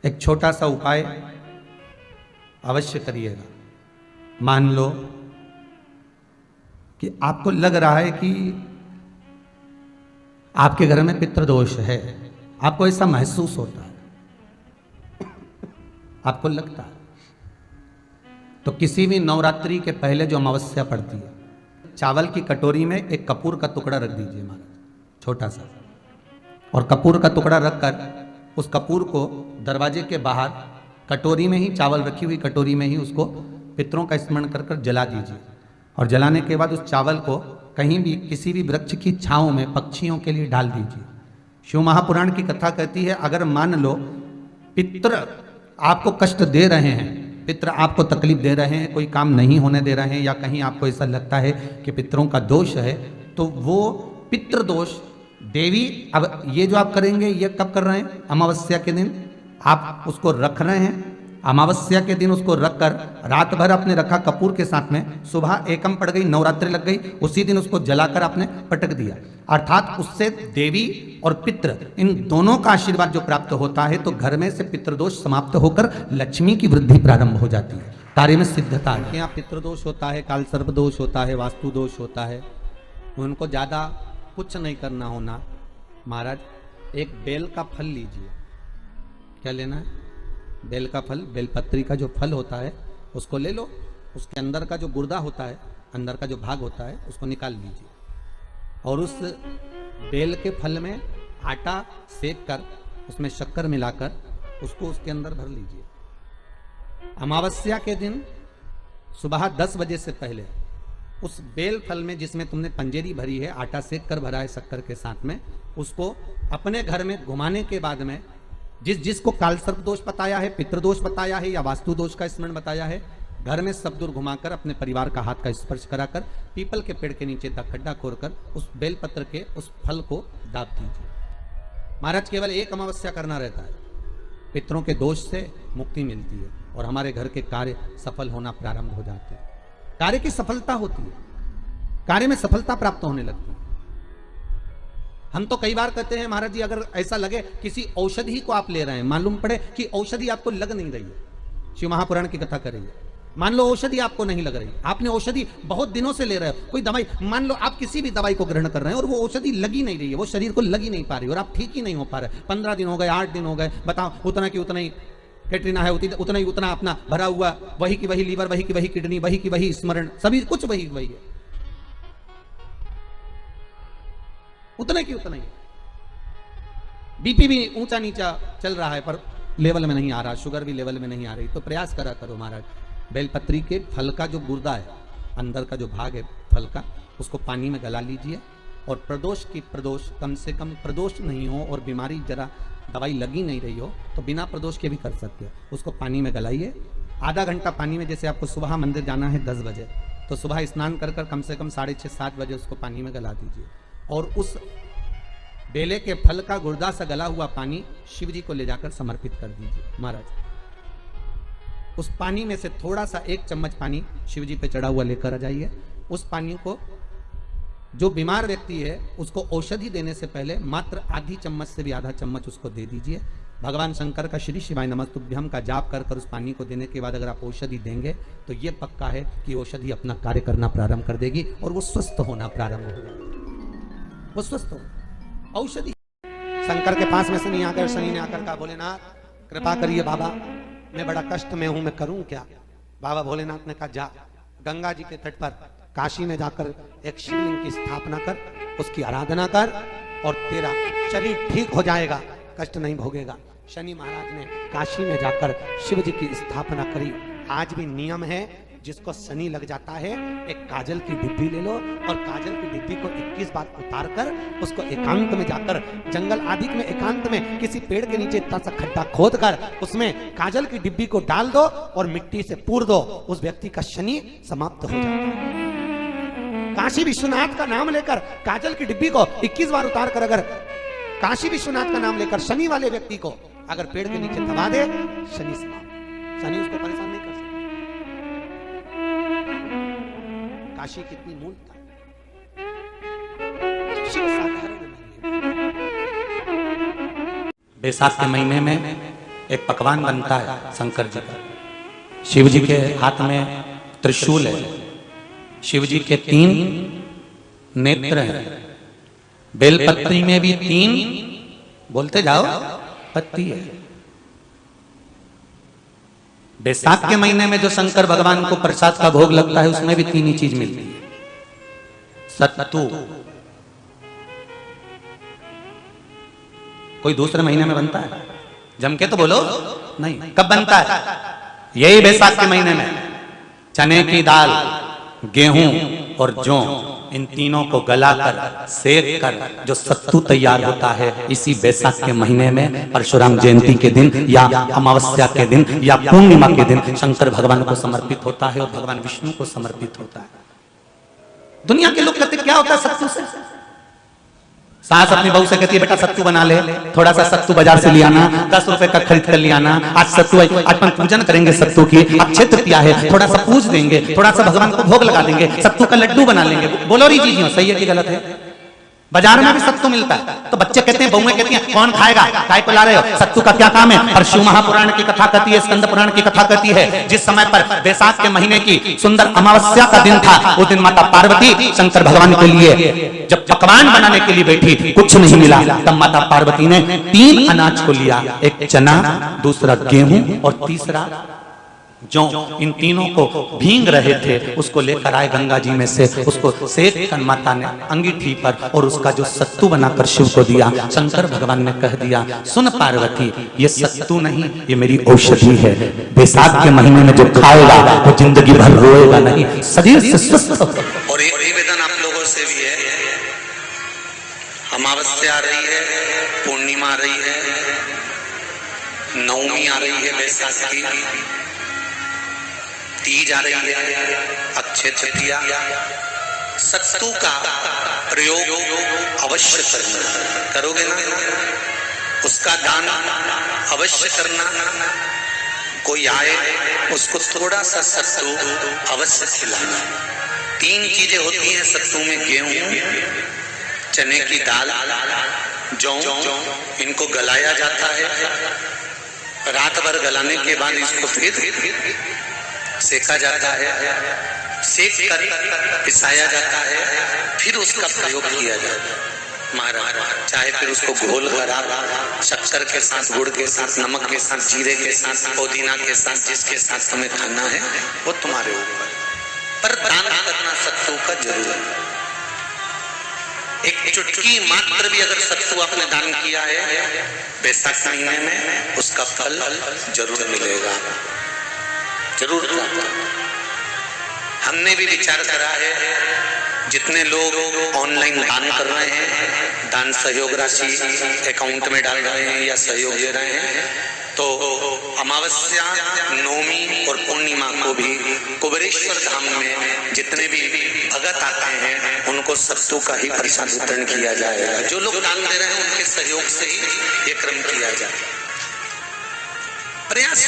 एक छोटा सा उपाय अवश्य करिएगा। मान लो कि आपको लग रहा है कि आपके घर में पितृदोष है, आपको ऐसा महसूस होता है, आपको लगता है, तो किसी भी नवरात्रि के पहले जो अमावस्या पड़ती है, चावल की कटोरी में एक कपूर का टुकड़ा रख दीजिए महाराज, छोटा सा, और कपूर का टुकड़ा रखकर उस कपूर को दरवाजे के बाहर कटोरी में ही, चावल रखी हुई कटोरी में ही उसको पितरों का स्मरण कर कर जला दीजिए। और जलाने के बाद उस चावल को कहीं भी किसी भी वृक्ष की छांव में पक्षियों के लिए डाल दीजिए। शिव महापुराण की कथा कहती है, अगर मान लो पितर आपको कष्ट दे रहे हैं, पितर आपको तकलीफ दे रहे हैं, कोई काम नहीं होने दे रहे हैं, या कहीं आपको ऐसा लगता है कि पितरों का दोष है, तो वो पितृ दोष देवी, अब ये जो आप करेंगे ये कब कर रहे हैं? अमावस्या के दिन आप उसको रख रहे हैं। अमावस्या के दिन उसको रखकर रात भर आपने रखा कपूर के साथ में, सुबह एकम पड़ गई, नवरात्रि लग गई, उसी दिन उसको जलाकर आपने पटक दिया। अर्थात उससे देवी और पितृ इन दोनों का आशीर्वाद जो प्राप्त होता है, तो घर में से पितृदोष समाप्त होकर लक्ष्मी की वृद्धि प्रारंभ हो जाती है, कार्य में सिद्धता है। यहाँ पितृदोष होता है, काल सर्प दोष होता है, वास्तु दोष होता है, उनको ज्यादा कुछ नहीं करना होना। महाराज एक बेल का फल लीजिए। क्या लेना है? बेल का फल, बेलपत्री का जो फल होता है उसको ले लो, उसके अंदर का जो गुर्दा होता है, अंदर का जो भाग होता है, उसको निकाल लीजिए, और उस बेल के फल में आटा सेक कर उसमें शक्कर मिलाकर उसको उसके अंदर भर लीजिए। अमावस्या के दिन सुबह 10 बजे से पहले उस बेल फल में, जिसमें तुमने पंजेरी भरी है, आटा सेक कर भरा है शक्कर के साथ में, उसको अपने घर में घुमाने के बाद में जिसको काल सर्प दोष बताया है, पितृदोष बताया है, या वास्तु दोष का स्मरण बताया है, घर में सब दूर घुमाकर अपने परिवार का हाथ का स्पर्श कराकर पीपल के पेड़ के नीचे खड्डा खोदकर उस बेलपत्र के उस फल को दाब दीजिए। महाराज केवल एक अमावस्या करना रहता है, पितरों के दोष से मुक्ति मिलती है और हमारे घर के कार्य सफल होना प्रारंभ हो जाते हैं। कार्य की सफलता होती है, कार्य में सफलता प्राप्त होने लगती है। हम तो कई बार कहते हैं महाराज जी, अगर ऐसा लगे किसी औषधि को आप ले रहे हैं, मालूम पड़े कि औषधि आपको लग नहीं रही है, शिव महापुराण की कथा करेंगे, मान लो औषधि आपको नहीं लग रही, आपने औषधि बहुत दिनों से ले रहे हो, कोई दवाई, मान लो आप किसी भी दवाई को ग्रहण कर रहे हैं और वो औषधि लगी नहीं रही है, वो शरीर को लगी नहीं पा रही और आप ठीक ही नहीं हो पा रहे, 15 दिन हो गए, 8 दिन हो गए, बताओ, उतना की उतना ही कैटरीना है, उतना ही उतना अपना भरा हुआ, वही की वही लीवर, वही की वही किडनी, वही की वही स्मरण, सभी कुछ वही वही है, उतना की उतना ही। बीपी भी ऊंचा नीचा चल रहा है पर लेवल में नहीं आ रहा, शुगर भी लेवल में नहीं आ रही, तो प्रयास करा करो महाराज, बेलपत्री के फल का जो गुर्दा है, अंदर का जो भाग है फल का, उसको पानी में गला लीजिए, और प्रदोष कम से कम प्रदोष नहीं हो और बीमारी जरा दवाई लगी नहीं रही हो तो बिना प्रदोष के भी कर सकते हो, उसको पानी में गलाइए, आधा घंटा पानी में, जैसे आपको सुबह मंदिर जाना है 10 बजे, तो सुबह स्नान कर कर कम से कम 6:30-7 बजे उसको पानी में गला दीजिए, और उस बेले के फल का गुर्दा सा गला हुआ पानी शिव जी को ले जाकर समर्पित कर दीजिए। महाराज उस पानी में से थोड़ा सा 1 चम्मच पानी शिव जी पे चढ़ा हुआ लेकर आ जाइए। उस पानी को जो बीमार व्यक्ति है उसको औषधि देने से पहले मात्र आधी चम्मच से भी आधा चम्मच उसको दे दीजिए। भगवान शंकर का श्री शिवाय नमस्तुभ्यम का जाप कर कर उस पानी को देने के बाद अगर आप औषधि देंगे तो ये पक्का है कि औषधि अपना कार्य करना प्रारंभ कर देगी और वो स्वस्थ होना प्रारंभ होगा, वो स्वस्थ हो। औषधि शंकर के पास में शनि आकर, शनि ने आकर कहा, भोलेनाथ कृपा करिए बाबा, मैं बड़ा कष्ट में हूं, मैं करूं क्या? बाबा भोलेनाथ ने कहा, जा गंगा जी के तट पर काशी में जाकर एक शिवलिंग की स्थापना कर, उसकी आराधना कर और तेरा शरीर ठीक हो जाएगा, कष्ट नहीं भोगेगा। शनि महाराज ने काशी में जाकर शिव जी की स्थापना करी। आज भी नियम है, जिसको शनि लग जाता है एक काजल की डिब्बी ले लो और काजल की डिब्बी को 21 बार उतार कर उसको एकांत में जाकर, जंगल आदि में एकांत में किसी पेड़ के नीचे इतना सा खड्डा खोद कर उसमें काजल की डिब्बी को डाल दो और मिट्टी से पूर दो, उस व्यक्ति का शनि समाप्त हो जाता है। काशी विश्वनाथ का नाम लेकर काजल की डिब्बी को 21 बार उतार कर अगर काशी विश्वनाथ का नाम लेकर शनि वाले व्यक्ति को अगर पेड़ के नीचे दबा दे, शनि समाप्त, शनि उसको परेशान नहीं कर सकता। काशी कितनी मूलता, शिव साधारण नहीं है। बैसाख के महीने में एक पकवान बनता है शंकर जी का। शिव जी के हाथ में त्रिशूल है, शिव जी के 3 नेत्र हैं, बेलपत्री में भी 3, बोलते जाओ, पत्ती है। बैसाख के महीने में जो शंकर भगवान को प्रसाद का भोग लगता है उसमें भी 3 ही चीज मिलती है। सत्तू कोई दूसरे महीने में बनता है? जम के तो बोलो नहीं। कब बनता है? यही बैसाख के महीने में। चने की दाल, गेहूं और जौ, इन तीनों को गलाकर सेक कर जो सत्तू तैयार होता है, इसी बैसाख के महीने में परशुराम जयंती के दिन या अमावस्या के दिन या पूर्णिमा के दिन शंकर भगवान को समर्पित होता है और भगवान विष्णु को समर्पित होता है। दुनिया के लोग कहते क्या होता है सत्तू से? सास अपनी बहू से कहती है बेटा सत्तू बना ले, थोड़ा सा सत्तू बाजार से ले आना, 10 रुपए का खरीद कर ले आना। आज सत्तू, आज अपन पूजन करेंगे सत्तू की, अक्षय तृतीया है, थोड़ा सा पूज देंगे, थोड़ा सा भगवान को भोग लगा देंगे, सत्तू का लड्डू बना लेंगे। बोलो रही जी सही है कि गलत है? बाजार में भी सत्तू मिलता है तो बच्चे कहते हैं, बहुएं कहती हैं कौन खाएगा, काय को ला रहे हो, सत्तू का क्या काम है? और शिव महापुराण की कथा कहती है, स्कंद पुराण की कथा कहती है, जिस समय पर बैसाख के महीने की सुंदर अमावस्या का दिन था, उस दिन माता पार्वती शंकर भगवान के लिए जब पकवान बनाने के लिए बैठी, कुछ नहीं मिला, तब माता पार्वती ने 3 अनाज को लिया, एक चना, दूसरा गेहूं और तीसरा जो, इन तीनों को भींग रहे थे उसको लेकर आए गंगा जी में से, उसको सेक कर माता ने अंगीठी पर और उसका जो सत्तू बनाकर शिव को दिया। शंकर भगवान ने कह दिया, सुन पार्वती, ये सत्तू नहीं, ये मेरी औषधि है। बैसाख के महीने में जो खाएगा वो जिंदगी भर रोएगा नहीं, शरीर से स्वस्थ। और एक निवेदन आप लोगों से भी है, अमावस्या आ रही है, पूर्णिमा आ रही है, नवमी आ रही है, बैसाख की तीज आ रही है, अक्षय तृतीया, सत्तू का प्रयोग अवश्य करना, करोगे ना? उसका दान अवश्य करना। कोई आए उसको थोड़ा सा सत्तू अवश्य खिलाना। 3 चीजें होती हैं सत्तू में, गेहूं, चने की दाल, जौ, इनको गलाया जाता है। रात भर गलाने के बाद इसको फिर सेका जाता है, सेक कर पिसाया जाता है, फिर उसका प्रयोग किया जाता है। महाराज चाहे फिर उसको घोल कर आप शक्कर के साथ, गुड़ के साथ, नमक के साथ, जीरे के साथ, पुदीना के साथ, जिसके साथ तुम्हें खाना है वो तुम्हारे ऊपर, पर दान करना सत्तू का जरूर है। एक चुटकी मात्र भी अगर सत्तू आपने दान किया है बैसाख महीने में, उसका फल जरूर मिलेगा, जरूर। हमने भी विचार करा है, जितने लोग ऑनलाइन दान कर रहे हैं, दान सहयोग राशि अकाउंट में डाल रहे हैं या सहयोग दे रहे हैं, तो अमावस्या, नवमी और पूर्णिमा को भी कुबेरेश्वर धाम में जितने भी भगत आते हैं उनको सत्तू का ही प्रसाद वितरण किया जाएगा। जो लोग दान दे रहे हैं उनके सहयोग से ही ये क्रम किया जाए। प्रयास